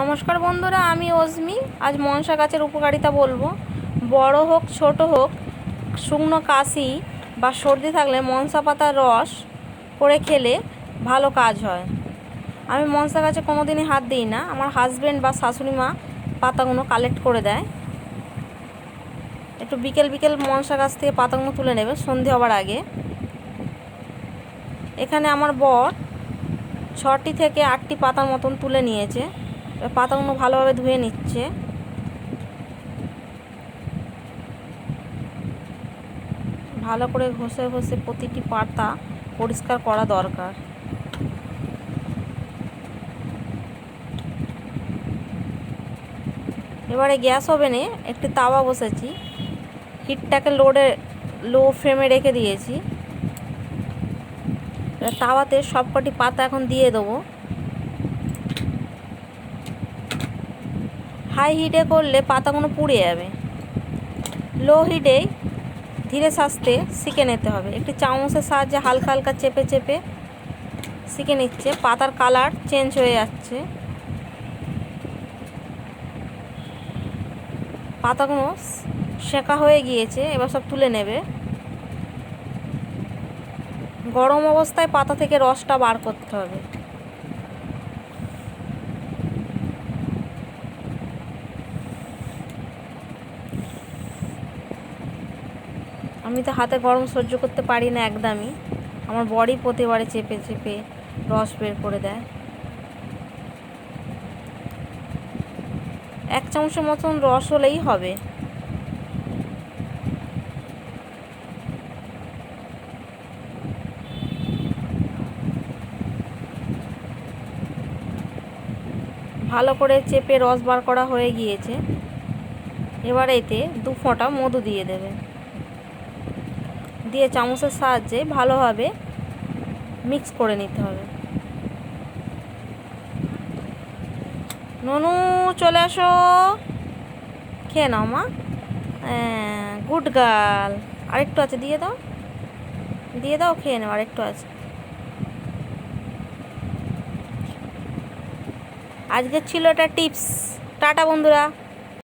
নমস্কার বন্ধুরা, আমি অজমি। আজ মনসা গাছের উপকারিতা বলবো। বড় হোক ছোট হোক, শুকনো কাশি বা সর্দি থাকলে মনসা পাতার রস করে খেলে ভালো কাজ হয়। আমি মনসা গাছে কোনো দিনই হাত দিই না, আমার হাজব্যান্ড বা শাশুড়ি মা পাতাগুলো কালেক্ট করে দেয়। একটু বিকেল বিকেল মনসা গাছ থেকে পাতাগুলো তুলে নেবে সন্ধে হওয়ার আগে। এখানে আমার বর 6টি থেকে 8টি পাতার মতন তুলে নিয়েছে। পাতাগুলো ভালোভাবে ধুয়ে নিচ্ছে। ভালো করে ঘষে ঘষে প্রতিটি পাতা পরিষ্কার করা দরকার। এবারে গ্যাস ওভেনে একটি তাওয়া বসেছি, হিটটাকে লো ফ্লেমে রেখে দিয়েছি। তাওয়াতে সবকটি পাতা এখন দিয়ে দেবো। হাই হিটে করলে পাতাগুলো পুড়ে যাবে। লো হিটে ধীরে আস্তে সেঁকে নিতে হবে। একটি চামচের সাহায্যে হালকা হালকা চেপে চেপে সেঁকে নিচ্ছে। পাতার কালার চেঞ্জ হয়ে যাচ্ছে। পাতাগুলো সেঁকা হয়ে গিয়েছে, এবার সব তুলে নেবে। গরম অবস্থায় পাতা থেকে রসটা বার করতে হবে। আমি তো হাতে গরম সহ্য করতে পারি না একদমই। আমার বডি প্রতিবারে চেপে চেপে রস বের করে দেয়। 1 চামচের মতন রস হলেই হবে। ভালো করে চেপে রস বার করা হয়ে গিয়েছে। এবার এতে 2 ফোঁটা মধু দিয়ে দেবে। দিয়ে চামচের সাহায্যে ভালোভাবে মিক্স করে নিতে হবে। ননু চলে আসো, খেয়ে নাও মা। Good girl. আরেকটু আছে, দিয়ে দাও দিয়ে দাও, খেয়ে নাও, আরেকটু আছে। আজকে ছিল এটা টিপস। টাটা বন্ধুরা।